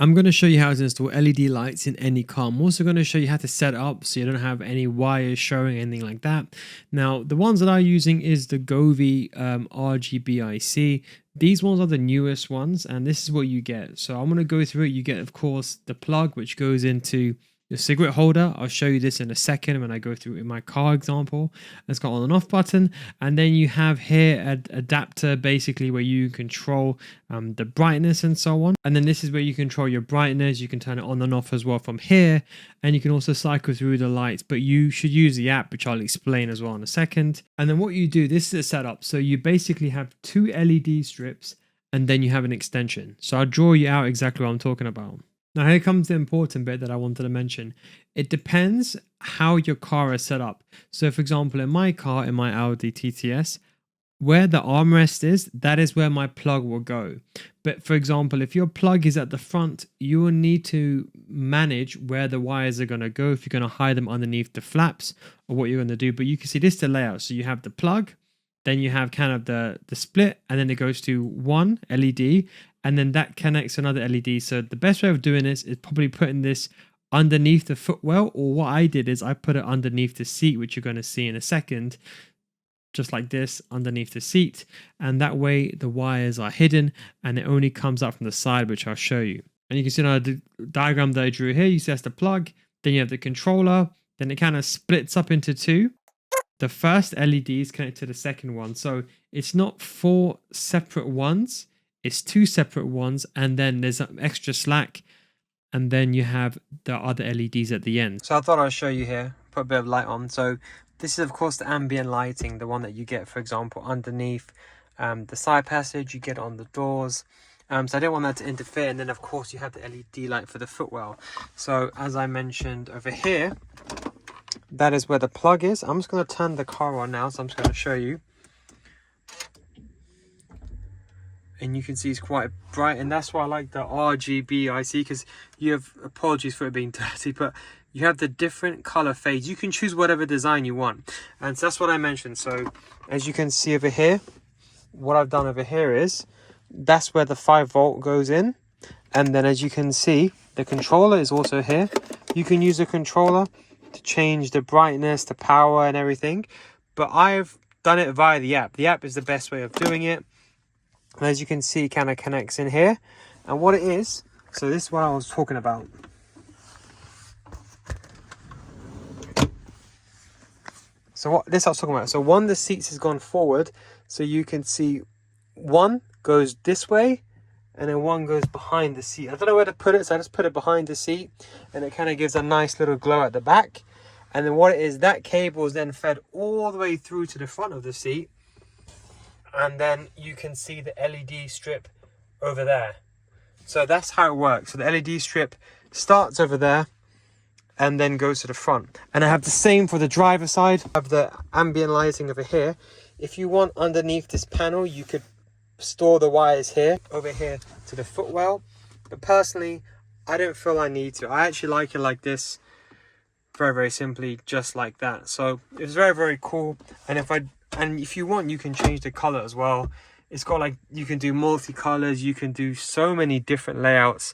I'm going to show you how to install LED lights in any car. I'm also going to show you how to set it up so you don't have any wires showing, anything like that. Now, the ones that I'm using is the Govee RGBIC. These ones are the newest ones, and this is what you get. So I'm going to go through it. You get, of course, the plug, which goes into the cigarette holder. I'll show you this in a second when I go through in my car example. It's got on and off button, and then you have here an adapter basically where you control the brightness and so on. And then this is where you control your brightness. You can turn it on and off as well from here, and you can also cycle through the lights, but you should use the app, which I'll explain as well in a second. And then what you do, this is a setup. So you basically have two LED strips and then you have an extension. So I'll draw you out exactly what I'm talking about. Now here comes the important bit that I wanted to mention. It depends how your car is set up. So for example, in my car, in my Audi TTS, where the armrest is, that is where my plug will go. But for example, if your plug is at the front, you will need to manage where the wires are going to go, if you're going to hide them underneath the flaps or what you're going to do. But you can see this is the layout. So you have the plug, then you have kind of the split, and then it goes to one LED, and then that connects to another LED. So the best way of doing this is probably putting this underneath the footwell, or what I did is I put it underneath the seat, which you're going to see in a second, just like this, underneath the seat. And that way the wires are hidden and it only comes up from the side, which I'll show you. And you can see now the diagram that I drew here, you see that's the plug, then you have the controller, then it kind of splits up into two. The first LED is connected to the second one. So it's not four separate ones, it's two separate ones, and then there's an extra slack, and then you have the other LEDs at the end. So I thought I'd show you here, put a bit of light on. So this is of course the ambient lighting, the one that you get, for example, underneath the side passage, you get on the doors. So I didn't want that to interfere. And then of course you have the LED light for the footwell. So as I mentioned over here, that is where the plug is. I'm just going to turn the car on now, so I'm just going to show you. And you can see it's quite bright, and that's why I like the RGBIC, because you have, apologies for it being dirty, but you have the different color fades. You can choose whatever design you want, and so that's what I mentioned. So as you can see over here, what I've done over here is that's where the 5-volt goes in, and then as you can see, the controller is also here. You can use the controller to change the brightness, the power and everything, but I've done it via the app. The app is the best way of doing it. And as you can see, it kind of connects in here. And what it is, so this is what I was talking about. So what this I was talking about. So one, the seats has gone forward. So you can see one goes this way and then one goes behind the seat. I don't know where to put it, so I just put it behind the seat, and it kind of gives a nice little glow at the back. And then what it is, that cable is then fed all the way through to the front of the seat. And then you can see the LED strip over there. So that's how it works. So the LED strip starts over there and then goes to the front. And I have the same for the driver side. I have the ambient lighting over here. If you want underneath this panel, you could store the wires here, over here to the footwell. But personally, I don't feel I need to. I actually like it like this. Very, very simply, just like that. So it's very, very cool. And if you want, you can change the color as well. It's got like, you can do multi-colors, you can do so many different layouts.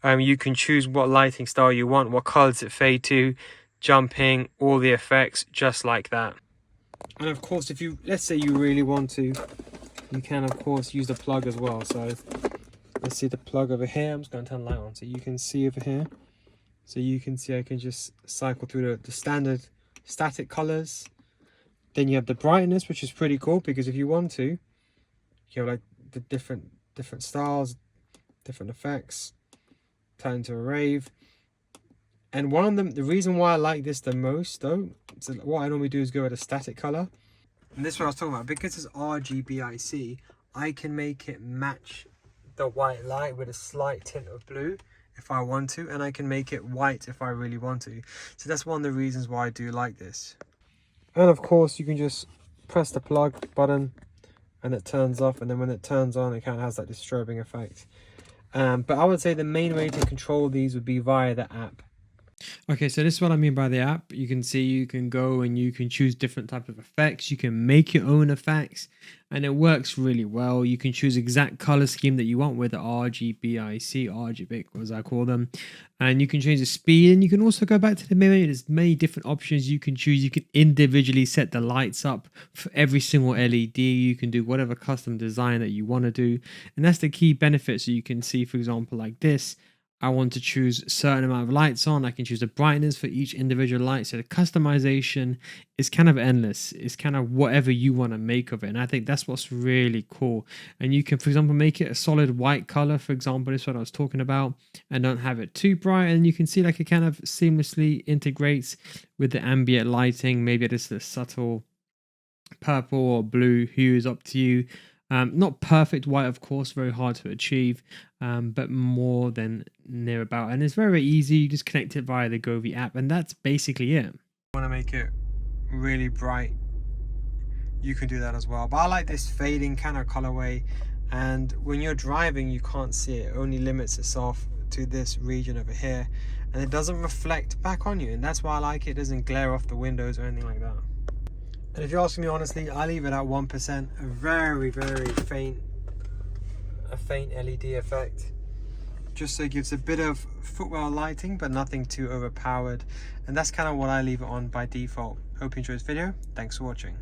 You can choose what lighting style you want, what colors it fade to, jumping, all the effects, just like that. And of course, if you, let's say you really want to, you can of course use the plug as well. So let's see the plug over here. I'm just going to turn the light on so you can see over here. So you can see I can just cycle through the standard static colors. Then you have the brightness, which is pretty cool, because if you want to, you have like the different styles, different effects, turn into a rave. And one of them, the reason why I like this the most though, so what I normally do is go with a static color. And this is what I was talking about. Because it's RGBIC, I can make it match the white light with a slight tint of blue if I want to, and I can make it white if I really want to. So that's one of the reasons why I do like this. And of course, you can just press the plug button and it turns off, and then when it turns on, it kind of has that strobing effect. But I would say the main way to control these would be via the app. Okay, so this is what I mean by the app. You can see you can go and you can choose different type of effects. You can make your own effects, and it works really well. You can choose exact color scheme that you want with the RGBIC, RGBIC, as I call them, and you can change the speed. And you can also go back to the menu. There's many different options you can choose. You can individually set the lights up for every single LED. You can do whatever custom design that you want to do, and that's the key benefit. So you can see, for example, like this. I want to choose a certain amount of lights on. I can choose the brightness for each individual light. So the customization is kind of endless. It's kind of whatever you want to make of it. And I think that's what's really cool. And you can, for example, make it a solid white color, for example, is what I was talking about, and don't have it too bright. And you can see like it kind of seamlessly integrates with the ambient lighting. Maybe it is a subtle purple or blue hue, is up to you. Not perfect white, of course, very hard to achieve, but more than near about. And it's very, very easy. You just connect it via the Govee app, and that's basically it. Want to make it really bright, you can do that as well. But I like this fading kind of colorway, and when you're driving, you can't see it. It only limits itself to this region over here, and it doesn't reflect back on you, and that's why I like it. It doesn't glare off the windows or anything like that. And if you're asking me honestly, I leave it at 1%, a very, very faint LED effect. Just so it gives a bit of footwell lighting, but nothing too overpowered. And that's kind of what I leave it on by default. Hope you enjoyed this video. Thanks for watching.